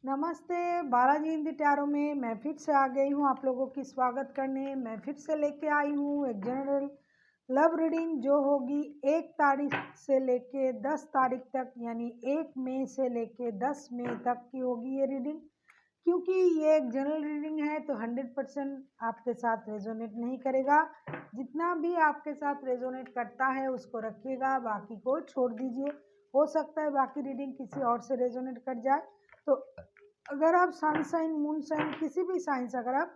नमस्ते। बालाजी हिंदी टैरो में मैं फिर से आ गई हूँ आप लोगों की स्वागत करने। मैं फिर से लेके आई हूँ एक जनरल लव रीडिंग जो होगी 1 तारीख से लेके 10 तारीख तक, यानी 1 मई से लेके 10 मई तक की होगी ये रीडिंग। क्योंकि ये एक जनरल रीडिंग है तो 100% आपके साथ रेजोनेट नहीं करेगा। जितना भी आपके साथ रेजोनेट करता है उसको रखिएगा, बाकी को छोड़ दीजिए। हो सकता है बाकी रीडिंग किसी और से रेजोनेट कर जाए। तो अगर आप सन साइन, मून साइन, किसी भी साइन से अगर आप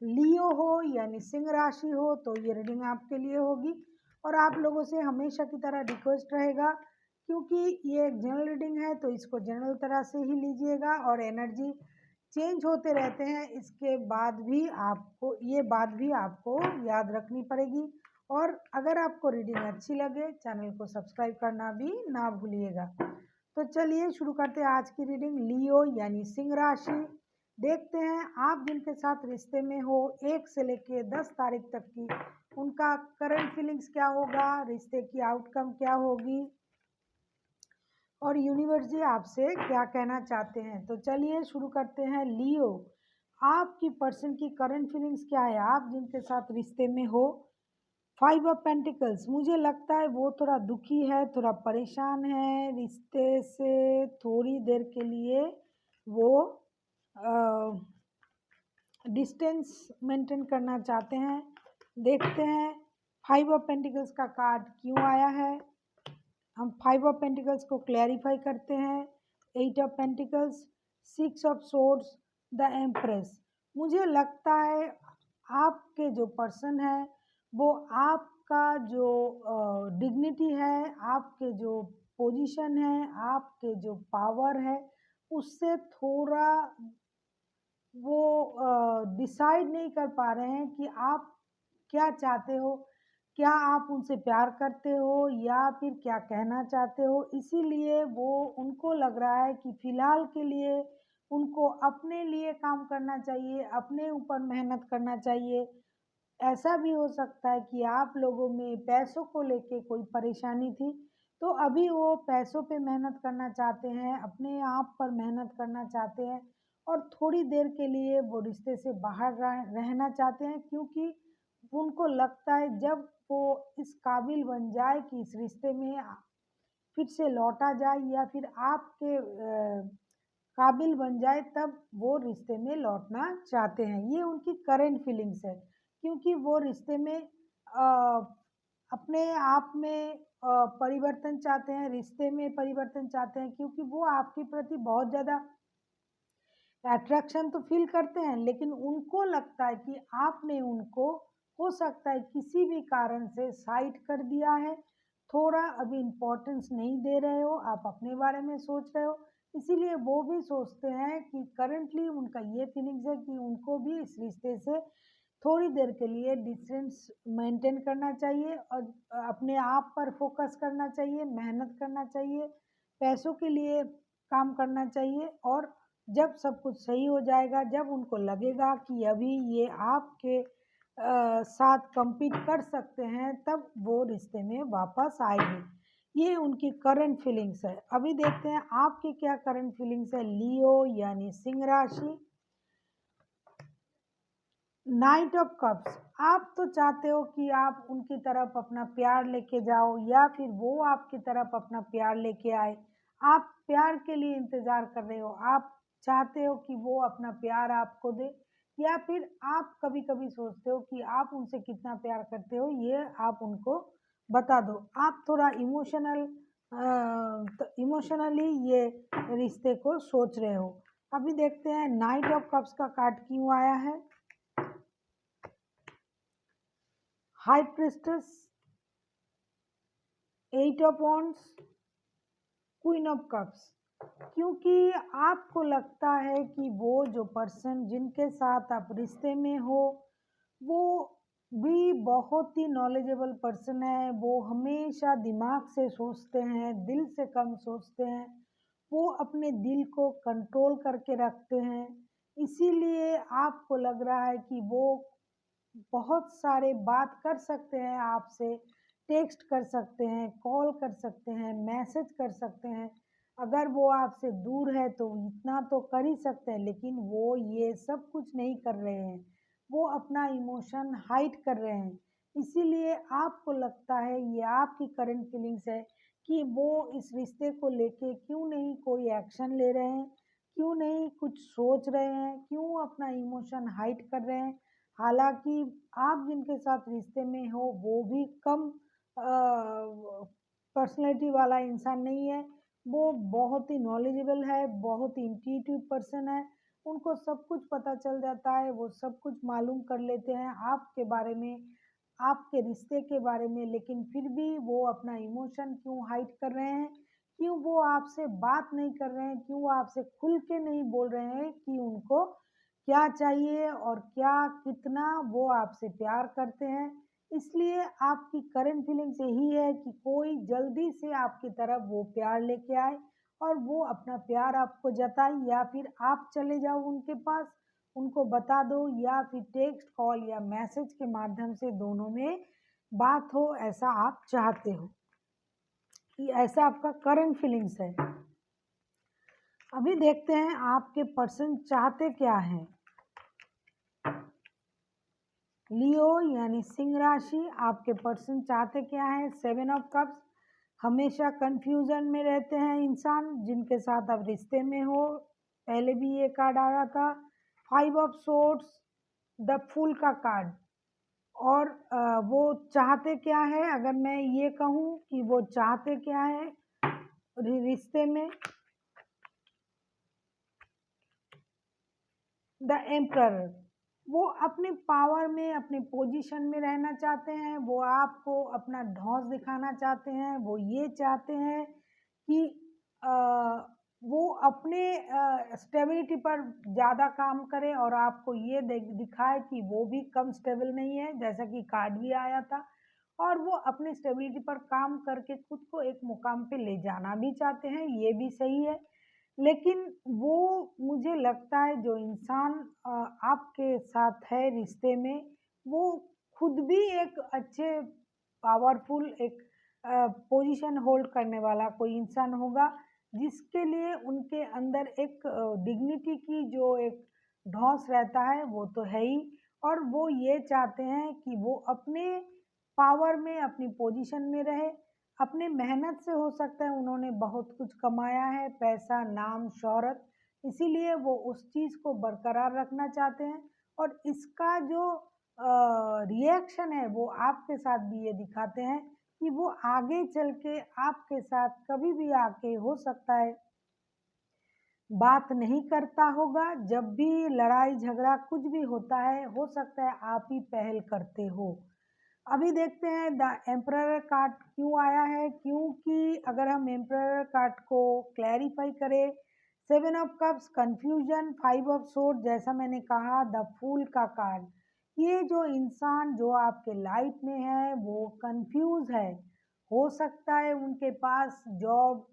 लियो हो यानी सिंह राशि हो तो ये रीडिंग आपके लिए होगी। और आप लोगों से हमेशा की तरह रिक्वेस्ट रहेगा, क्योंकि ये एक जनरल रीडिंग है तो इसको जनरल तरह से ही लीजिएगा और एनर्जी चेंज होते रहते हैं। इसके बाद भी आपको ये बात भी आपको याद रखनी पड़ेगी। और अगर आपको रीडिंग अच्छी लगे चैनल को सब्सक्राइब करना भी ना भूलिएगा। तो चलिए शुरू करते हैं आज की रीडिंग। लियो यानी सिंह राशि, देखते हैं आप जिनके साथ रिश्ते में हो 1 से लेके 10 तारीख तक की उनका करंट फीलिंग्स क्या होगा, रिश्ते की आउटकम क्या होगी और यूनिवर्स जी आपसे क्या कहना चाहते हैं। तो चलिए शुरू करते हैं। लियो, आपकी पर्सन की करंट फीलिंग्स क्या है आप जिनके साथ रिश्ते में हो। 5 ऑफ पेंटिकल्स, मुझे लगता है वो थोड़ा दुखी है, थोड़ा परेशान है रिश्ते से। थोड़ी देर के लिए वो डिस्टेंस मेंटेन करना चाहते हैं। देखते हैं 5 ऑफ पेंटिकल्स का कार्ड क्यों आया है। हम 5 ऑफ पेंटिकल्स को क्लैरिफाई करते हैं। 8 of pentacles, 6 of swords, the empress. मुझे लगता है आपके जो पर्सन है वो आपका जो डिग्निटी है, आपके जो पोजीशन है, आपके जो पावर है उससे थोड़ा वो डिसाइड नहीं कर पा रहे हैं कि आप क्या चाहते हो। क्या आप उनसे प्यार करते हो या फिर क्या कहना चाहते हो। इसीलिए वो उनको लग रहा है कि फ़िलहाल के लिए उनको अपने लिए काम करना चाहिए, अपने ऊपर मेहनत करना चाहिए। ऐसा भी हो सकता है कि आप लोगों में पैसों को लेके कोई परेशानी थी, तो अभी वो पैसों पे मेहनत करना चाहते हैं, अपने आप पर मेहनत करना चाहते हैं और थोड़ी देर के लिए वो रिश्ते से बाहर रहना चाहते हैं। क्योंकि उनको लगता है जब वो इस काबिल बन जाए कि इस रिश्ते में फिर से लौटा जाए या फिर आपके काबिल बन जाए तब वो रिश्ते में लौटना चाहते हैं। ये उनकी करंट फीलिंग्स है, क्योंकि वो रिश्ते में अपने आप में परिवर्तन चाहते हैं, रिश्ते में परिवर्तन चाहते हैं, क्योंकि वो आपके प्रति बहुत ज़्यादा अट्रैक्शन तो फील करते हैं, लेकिन उनको लगता है कि आपने उनको हो सकता है किसी भी कारण से साइड कर दिया है। थोड़ा अभी इम्पोर्टेंस नहीं दे रहे हो, आप अपने बारे में सोच रहे हो। इसीलिए वो भी सोचते हैं कि करंटली उनका ये फीलिंग्स है कि उनको भी इस रिश्ते से थोड़ी देर के लिए डिस्टेंस मेंटेन करना चाहिए और अपने आप पर फोकस करना चाहिए, मेहनत करना चाहिए, पैसों के लिए काम करना चाहिए। और जब सब कुछ सही हो जाएगा, जब उनको लगेगा कि अभी ये आपके साथ compete कर सकते हैं, तब वो रिश्ते में वापस आएंगे। ये उनकी करंट फीलिंग्स है। अभी देखते हैं आपकी क्या करंट फीलिंग्स है लियो यानी सिंह राशि। नाइट ऑफ कप्स, आप तो चाहते हो कि आप उनकी तरफ अपना प्यार लेके जाओ या फिर वो आपकी तरफ अपना प्यार लेके आए। आप प्यार के लिए इंतज़ार कर रहे हो, आप चाहते हो कि वो अपना प्यार आपको दे, या फिर आप कभी-कभी सोचते हो कि आप उनसे कितना प्यार करते हो ये आप उनको बता दो। आप थोड़ा इमोशनली ये रिश्ते को सोच रहे हो। अभी देखते हैं नाइट ऑफ कप्स का कार्ड क्यों आया है। High priestess, 8 of wands, queen of cups. क्योंकि आपको लगता है कि वो जो पर्सन जिनके साथ आप रिश्ते में हो वो भी बहुत ही नॉलेजेबल पर्सन है। वो हमेशा दिमाग से सोचते हैं, दिल से कम सोचते हैं। वो अपने दिल को कंट्रोल करके रखते हैं। इसीलिए आपको लग रहा है कि वो बहुत सारे बात कर सकते हैं आपसे, टेक्स्ट कर सकते हैं, कॉल कर सकते हैं, मैसेज कर सकते हैं, अगर वो आपसे दूर है तो इतना तो कर ही सकते हैं, लेकिन वो ये सब कुछ नहीं कर रहे हैं। वो अपना इमोशन हाइड कर रहे हैं। इसीलिए आपको लगता है, ये आपकी करंट फीलिंग्स है कि वो इस रिश्ते को लेके क्यों नहीं कोई एक्शन ले रहे हैं, क्यों नहीं कुछ सोच रहे हैं, क्यों अपना इमोशन हाइड कर रहे हैं। हालाँकि आप जिनके साथ रिश्ते में हो वो भी कम पर्सनैलिटी वाला इंसान नहीं है। वो बहुत ही नॉलेजेबल है, बहुत ही इंट्यूटिव पर्सन है। उनको सब कुछ पता चल जाता है, वो सब कुछ मालूम कर लेते हैं आपके बारे में, आपके रिश्ते के बारे में, लेकिन फिर भी वो अपना इमोशन क्यों हाइड कर रहे हैं? क्यों वो आपसे बात नहीं कर रहे हैं? क्यों वो आपसे खुल के नहीं बोल रहे हैं कि उनको क्या चाहिए और क्या कितना वो आपसे प्यार करते हैं? इसलिए आपकी करंट फीलिंग्स यही है कि कोई जल्दी से आपकी तरफ वो प्यार लेके आए और वो अपना प्यार आपको जताए, या फिर आप चले जाओ उनके पास, उनको बता दो, या फिर टेक्स्ट कॉल या मैसेज के माध्यम से दोनों में बात हो, ऐसा आप चाहते हो कि ऐसा आपका करंट फीलिंग्स है। अभी देखते हैं आपके पर्सन चाहते क्या हैं। लियो यानी सिंह राशि, आपके पर्सन चाहते क्या है? 7 ऑफ कप्स। हमेशा कंफ्यूजन में रहते हैं इंसान जिनके साथ आप रिश्ते में हो। पहले भी ये कार्ड आया था। 5 ऑफ सोर्ड्स, द फूल का कार्ड। और वो चाहते क्या है, अगर मैं ये कहूँ कि वो चाहते क्या है रिश्ते में, द एम्प्रर। वो अपने पावर में, अपने पोजीशन में रहना चाहते हैं। वो आपको अपना धौंस दिखाना चाहते हैं। वो ये चाहते हैं कि अ, वो अपने स्टेबिलिटी पर ज़्यादा काम करे और आपको ये दिखाए कि वो भी कम स्टेबल नहीं है, जैसा कि कार्ड भी आया था। और वो अपने स्टेबिलिटी पर काम करके खुद को एक मुकाम पे ले जाना भी चाहते हैं, ये भी सही है। लेकिन वो, मुझे लगता है जो इंसान आपके साथ है रिश्ते में, वो खुद भी एक अच्छे पावरफुल एक पोजीशन होल्ड करने वाला कोई इंसान होगा, जिसके लिए उनके अंदर एक डिग्निटी की जो एक ढौस रहता है वो तो है ही। और वो ये चाहते हैं कि वो अपने पावर में, अपनी पोजीशन में रहे। अपने मेहनत से हो सकता है उन्होंने बहुत कुछ कमाया है, पैसा, नाम, शोहरत, इसीलिए वो उस चीज़ को बरकरार रखना चाहते हैं। और इसका जो रिएक्शन है वो आपके साथ भी ये दिखाते हैं कि वो आगे चल के आपके साथ कभी भी आके हो सकता है बात नहीं करता होगा। जब भी लड़ाई झगड़ा कुछ भी होता है, हो सकता है आप ही पहल करते हो। अभी देखते हैं द एम्परर कार्ड क्यों आया है, क्योंकि अगर हम एम्परर कार्ड को क्लैरिफाई करें, 7 of cups, confusion, 5 of sword, जैसा मैंने कहा द फूल का कार्ड। ये जो इंसान जो आपके लाइफ में है वो कंफ्यूज है। हो सकता है उनके पास जॉब,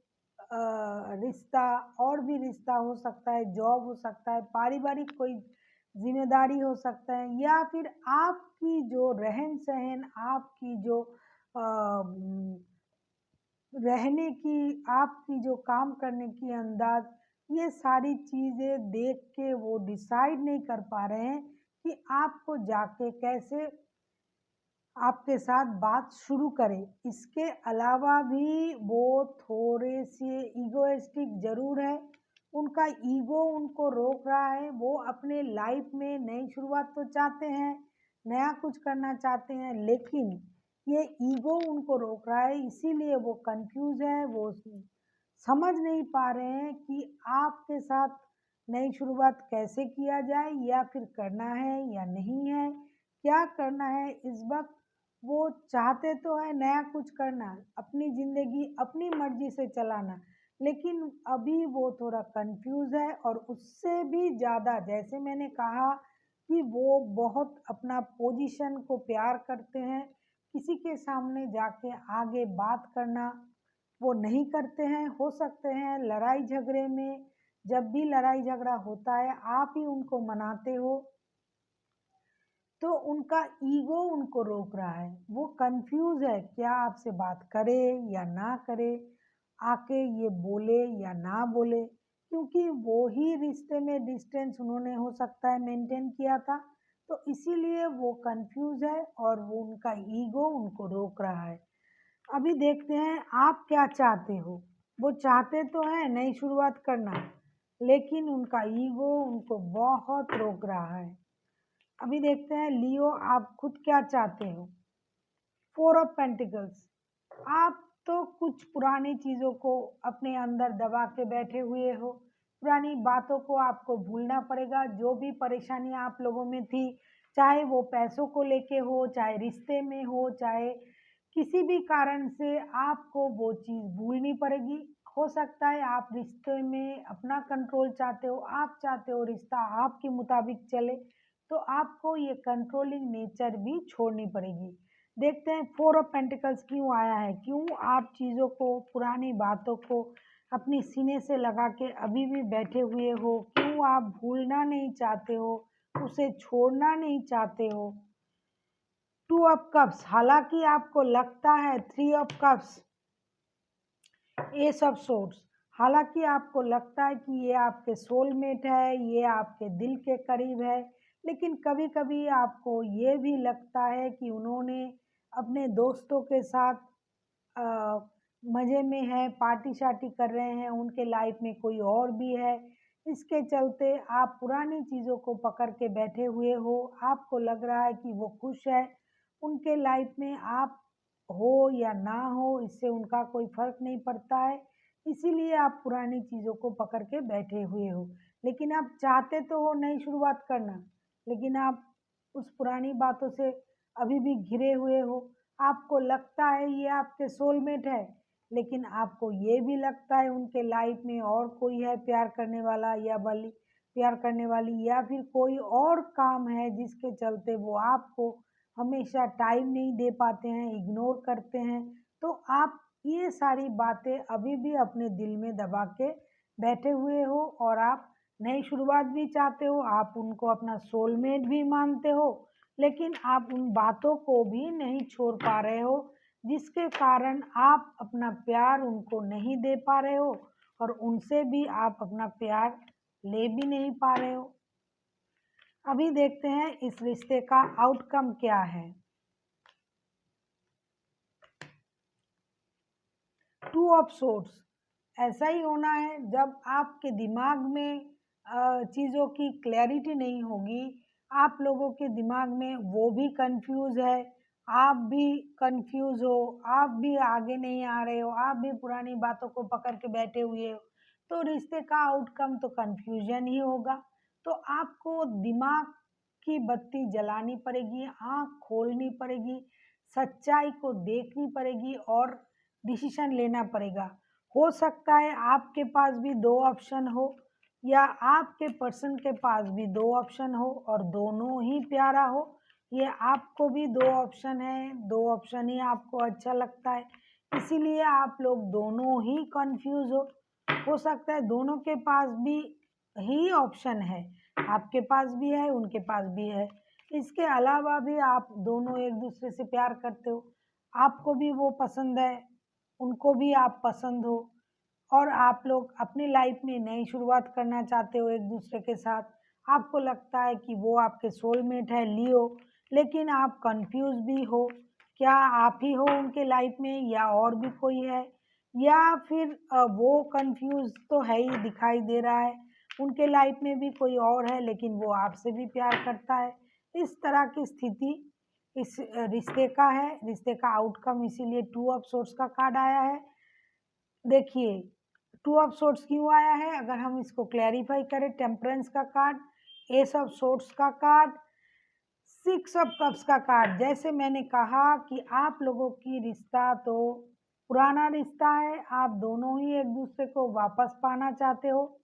रिश्ता, और भी रिश्ता हो सकता है, जॉब हो सकता है, पारिवारिक कोई जिम्मेदारी हो सकता है, या फिर आपकी जो रहन सहन, आपकी जो अ, रहने की, आपकी जो काम करने की अंदाज, ये सारी चीज़ें देख के वो डिसाइड नहीं कर पा रहे हैं कि आपको जाके कैसे आपके साथ बात शुरू करें। इसके अलावा भी वो थोड़े से ईगोइस्टिक ज़रूर है। उनका ईगो उनको रोक रहा है। वो अपने लाइफ में नई शुरुआत तो चाहते हैं, नया कुछ करना चाहते हैं, लेकिन ये ईगो उनको रोक रहा है, इसीलिए वो कंफ्यूज है। वो समझ नहीं पा रहे हैं कि आपके साथ नई शुरुआत कैसे किया जाए, या फिर करना है या नहीं है, क्या करना है इस वक्त। वो चाहते तो है नया कुछ करना, अपनी ज़िंदगी अपनी मर्जी से चलाना, लेकिन अभी वो थोड़ा कंफ्यूज है। और उससे भी ज़्यादा, जैसे मैंने कहा कि वो बहुत अपना पोजीशन को प्यार करते हैं, किसी के सामने जाके आगे बात करना वो नहीं करते हैं। हो सकते हैं लड़ाई झगड़े में, जब भी लड़ाई झगड़ा होता है आप ही उनको मनाते हो, तो उनका ईगो उनको रोक रहा है। वो कंफ्यूज है क्या आपसे बात करे या ना करे। आके ये बोले या ना बोले, क्योंकि वो ही रिश्ते में डिस्टेंस उन्होंने हो सकता है मेंटेन किया था, तो इसीलिए वो कंफ्यूज है और वो उनका ईगो उनको रोक रहा है। अभी देखते हैं आप क्या चाहते हो। वो चाहते तो हैं नई शुरुआत करना, लेकिन उनका ईगो उनको बहुत रोक रहा है। अभी देखते हैं लियो आप खुद क्या चाहते हो। 4 ऑफ पेंटिकल्स, आप तो कुछ पुरानी चीज़ों को अपने अंदर दबा के बैठे हुए हो। पुरानी बातों को आपको भूलना पड़ेगा। जो भी परेशानियां आप लोगों में थी, चाहे वो पैसों को लेके हो, चाहे रिश्ते में हो, चाहे किसी भी कारण से, आपको वो चीज़ भूलनी पड़ेगी। हो सकता है आप रिश्ते में अपना कंट्रोल चाहते हो, आप चाहते हो रिश्ता आपके मुताबिक चले, तो आपको ये कंट्रोलिंग नेचर भी छोड़नी पड़ेगी। देखते हैं 4 ऑफ पेंटिकल्स क्यों आया है, क्यों आप चीज़ों को, पुरानी बातों को अपनी सीने से लगा के अभी भी बैठे हुए हो, क्यों आप भूलना नहीं चाहते हो, उसे छोड़ना नहीं चाहते हो। 2 ऑफ कप्स, हालांकि आपको लगता है 3 of cups, S of swords, हालांकि आपको लगता है कि ये आपके सोलमेट है, ये आपके दिल के करीब है, लेकिन कभी कभी आपको ये भी लगता है कि उन्होंने अपने दोस्तों के साथ अ, मज़े में है, पार्टी शार्टी कर रहे हैं, उनके लाइफ में कोई और भी है। इसके चलते आप पुरानी चीज़ों को पकड़ के बैठे हुए हो। आपको लग रहा है कि वो खुश है, उनके लाइफ में आप हो या ना हो, इससे उनका कोई फ़र्क नहीं पड़ता है। इसीलिए आप पुरानी चीज़ों को पकड़ के बैठे हुए हो। लेकिन आप चाहते तो हो नई शुरुआत करना, लेकिन आप उस पुरानी बातों से अभी भी घिरे हुए हो। आपको लगता है ये आपके सोलमेट है, लेकिन आपको ये भी लगता है उनके लाइफ में और कोई है प्यार करने वाला, या बल्कि प्यार करने वाली, या फिर कोई और काम है जिसके चलते वो आपको हमेशा टाइम नहीं दे पाते हैं, इग्नोर करते हैं। तो आप ये सारी बातें अभी भी अपने दिल में दबा के बैठे हुए हो, और आप नई शुरुआत भी चाहते हो, आप उनको अपना सोलमेट भी मानते हो, लेकिन आप उन बातों को भी नहीं छोड़ पा रहे हो, जिसके कारण आप अपना प्यार उनको नहीं दे पा रहे हो, और उनसे भी आप अपना प्यार ले भी नहीं पा रहे हो। अभी देखते हैं इस रिश्ते का आउटकम क्या है। 2 ऑफ सोर्ड्स, ऐसा ही होना है जब आपके दिमाग में चीज़ों की क्लैरिटी नहीं होगी, आप लोगों के दिमाग में वो भी कंफ्यूज है, आप भी कंफ्यूज हो, आप भी आगे नहीं आ रहे हो, आप भी पुरानी बातों को पकड़ के बैठे हुए हो, तो रिश्ते का आउटकम तो कंफ्यूजन ही होगा। तो आपको दिमाग की बत्ती जलानी पड़ेगी, आँख खोलनी पड़ेगी, सच्चाई को देखनी पड़ेगी और डिसीजन लेना पड़ेगा। हो सकता है आपके पास भी 2 ऑप्शन हो, या आपके पर्सन के पास भी 2 ऑप्शन हो, और दोनों ही प्यारा हो। ये आपको भी 2 ऑप्शन है, 2 ऑप्शन ही आपको अच्छा लगता है, इसीलिए आप लोग दोनों ही कंफ्यूज हो सकता है दोनों के पास भी ही ऑप्शन है, आपके पास भी है, उनके पास भी है। इसके अलावा भी आप दोनों एक दूसरे से प्यार करते हो, आपको भी वो पसंद है, उनको भी आप पसंद हो, और आप लोग अपनी लाइफ में नई शुरुआत करना चाहते हो एक दूसरे के साथ। आपको लगता है कि वो आपके सोलमेट है लियो, लेकिन आप कंफ्यूज भी हो, क्या आप ही हो उनके लाइफ में या और भी कोई है, या फिर वो कंफ्यूज तो है ही, दिखाई दे रहा है उनके लाइफ में भी कोई और है, लेकिन वो आपसे भी प्यार करता है। इस तरह की स्थिति इस रिश्ते का है, रिश्ते का आउटकम, इसीलिए 2 ऑफ सोर्स का कार्ड आया है। देखिए 2 ऑफ सोर्स क्यों आया है, अगर हम इसको क्लैरिफाई करें, टेम्परेंस का कार्ड, एस ऑफ सोर्स का कार्ड, 6 ऑफ कप्स का कार्ड। जैसे मैंने कहा कि आप लोगों की रिश्ता तो पुराना रिश्ता है, आप दोनों ही एक दूसरे को वापस पाना चाहते हो,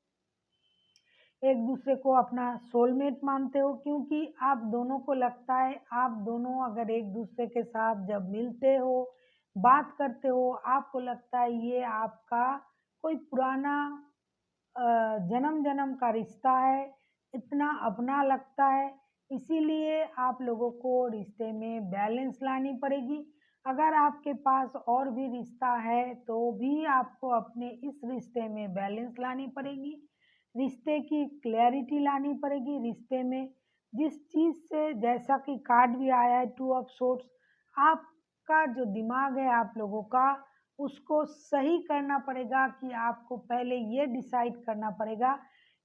एक दूसरे को अपना सोलमेट मानते हो, क्योंकि आप दोनों को लगता है आप दोनों अगर एक दूसरे के साथ जब मिलते हो, बात करते हो, आपको लगता है ये आपका कोई पुराना जन्म जन्म का रिश्ता है, इतना अपना लगता है। इसीलिए आप लोगों को रिश्ते में बैलेंस लानी पड़ेगी। अगर आपके पास और भी रिश्ता है तो भी आपको अपने इस रिश्ते में बैलेंस लानी पड़ेगी, रिश्ते की क्लैरिटी लानी पड़ेगी। रिश्ते में जिस चीज़ से, जैसा कि कार्ड भी आया है टू ऑफ सोर्ड्स, आपका जो दिमाग है आप लोगों का, उसको सही करना पड़ेगा कि आपको पहले ये डिसाइड करना पड़ेगा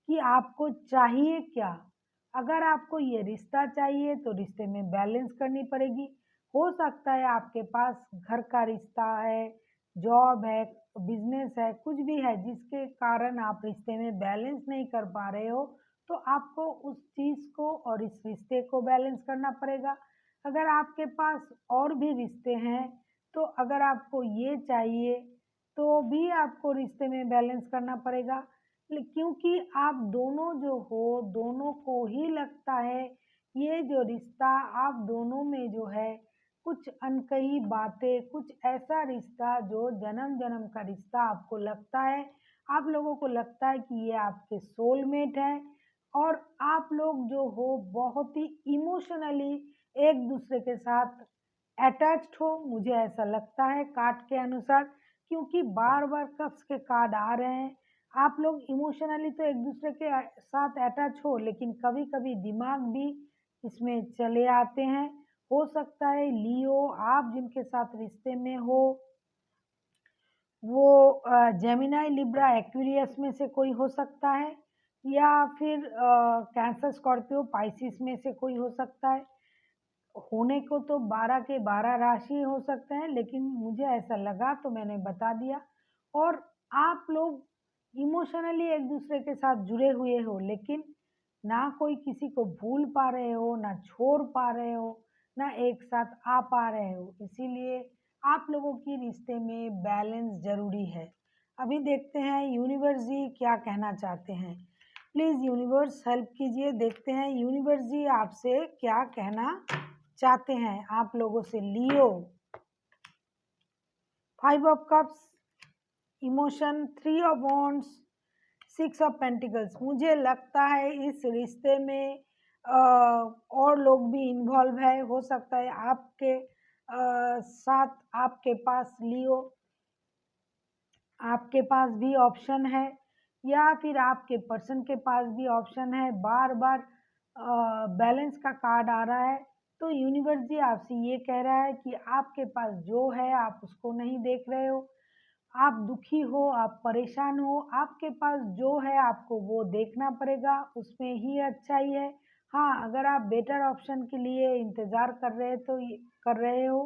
कि आपको चाहिए क्या। अगर आपको ये रिश्ता चाहिए तो रिश्ते में बैलेंस करनी पड़ेगी। हो सकता है आपके पास घर का रिश्ता है, जॉब है, बिजनेस है, कुछ भी है जिसके कारण आप रिश्ते में बैलेंस नहीं कर पा रहे हो, तो आपको उस चीज़ को और इस रिश्ते को बैलेंस करना पड़ेगा। अगर आपके पास और भी रिश्ते हैं, तो अगर आपको ये चाहिए, तो भी आपको रिश्ते में बैलेंस करना पड़ेगा। क्योंकि आप दोनों जो हो, दोनों को ही लगता है ये जो रिश्ता आप दोनों में जो है, कुछ अनकही बातें, कुछ ऐसा रिश्ता जो जन्म जन्म का रिश्ता आपको लगता है, आप लोगों को लगता है कि ये आपके सोलमेट है और आप लोग जो हो बहुत ही इमोशनली एक दूसरे के साथ अटैच्ड हो। मुझे ऐसा लगता है कार्ड के अनुसार, क्योंकि बार बार कप्स के कार्ड आ रहे हैं। आप लोग इमोशनली तो एक दूसरे के साथ अटैच हो, लेकिन कभी कभी दिमाग भी इसमें चले आते हैं। हो सकता है लियो, आप जिनके साथ रिश्ते में हो वो जेमिनाई, लिब्रा, एक्वेरियस में से कोई हो सकता है, या फिर कैंसर, स्कॉर्पियो, पाइसिस में से कोई हो सकता है। होने को तो 12 के 12 राशि हो सकते हैं, लेकिन मुझे ऐसा लगा तो मैंने बता दिया। और आप लोग इमोशनली एक दूसरे के साथ जुड़े हुए हो, लेकिन ना कोई किसी को भूल पा रहे हो, ना छोड़ पा रहे हो, ना एक साथ आ पा रहे हो। इसीलिए आप लोगों की रिश्ते में बैलेंस ज़रूरी है। अभी देखते हैं यूनिवर्स जी क्या कहना चाहते हैं। प्लीज़ यूनिवर्स हेल्प कीजिए, देखते हैं यूनिवर्स जी आपसे क्या कहना चाहते हैं आप लोगों से। लियो, 5 of cups, emotion, 3 of wands, 6 of pentacles. मुझे लगता है इस रिश्ते में और लोग भी इन्वॉल्व है। हो सकता है आपके साथ आपके पास लियो, आपके पास भी ऑप्शन है, या फिर आपके पर्सन के पास भी ऑप्शन है। बार बार बैलेंस का कार्ड आ रहा है, तो यूनिवर्स जी आपसे ये कह रहा है कि आपके पास जो है आप उसको नहीं देख रहे हो, आप दुखी हो, आप परेशान हो, आपके पास जो है आपको वो देखना पड़ेगा, उसमें ही अच्छाई है। हाँ, अगर आप बेटर ऑप्शन के लिए इंतज़ार कर रहे तो कर रहे हो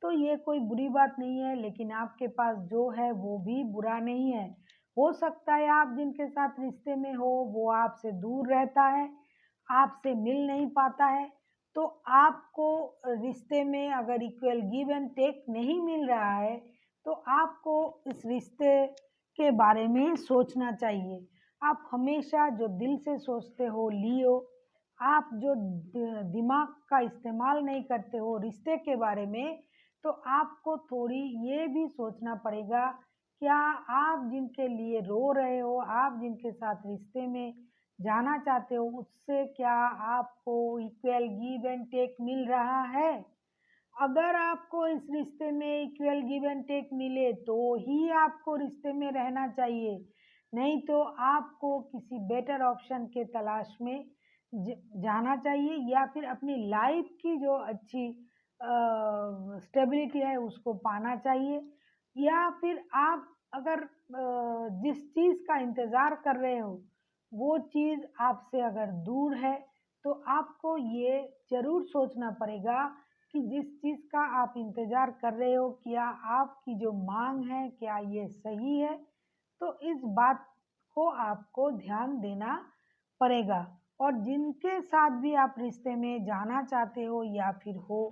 तो ये कोई बुरी बात नहीं है, लेकिन आपके पास जो है वो भी बुरा नहीं है। हो सकता है आप जिनके साथ रिश्ते में हो वो आपसे दूर रहता है, आपसे मिल नहीं पाता है, तो आपको रिश्ते में अगर इक्वल गिव एंड टेक नहीं मिल रहा है, तो आपको इस रिश्ते के बारे में सोचना चाहिए। आप हमेशा जो दिल से सोचते हो लियो, आप जो दिमाग का इस्तेमाल नहीं करते हो रिश्ते के बारे में, तो आपको थोड़ी ये भी सोचना पड़ेगा, क्या आप जिनके लिए रो रहे हो, आप जिनके साथ रिश्ते में जाना चाहते हो, उससे क्या आपको इक्वल गिव एंड टेक मिल रहा है? अगर आपको इस रिश्ते में इक्वल गिव एंड टेक मिले तो ही आपको रिश्ते में रहना चाहिए, नहीं तो आपको किसी बेटर ऑप्शन के तलाश में जाना चाहिए, या फिर अपनी लाइफ की जो अच्छी स्टेबिलिटी है उसको पाना चाहिए। या फिर आप अगर जिस चीज़ का इंतज़ार कर रहे हो वो चीज़ आपसे अगर दूर है, तो आपको ये ज़रूर सोचना पड़ेगा कि जिस चीज़ का आप इंतज़ार कर रहे हो, क्या आपकी जो माँग है, क्या ये सही है? तो इस बात को आपको ध्यान देना पड़ेगा। और जिनके साथ भी आप रिश्ते में जाना चाहते हो या फिर हो,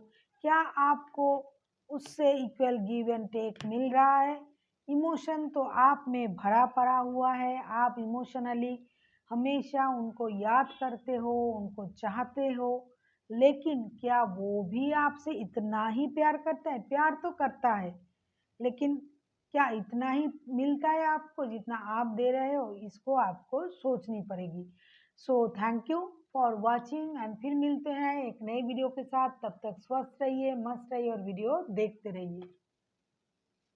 क्या आपको उससे इक्वल गिव एंड टेक मिल रहा है? इमोशन तो आप में भरा पड़ा हुआ है, आप इमोशनली हमेशा उनको याद करते हो, उनको चाहते हो, लेकिन क्या वो भी आपसे इतना ही प्यार करता है? प्यार तो करता है, लेकिन क्या इतना ही मिलता है आपको जितना आप दे रहे हो? इसको आपको सोचनी पड़ेगी। So thank you. For watching and फिर मिलते हैं एक नई वीडियो के साथ। तब तक स्वस्थ रहिए, मस्त रहिए और वीडियो देखते रहिए।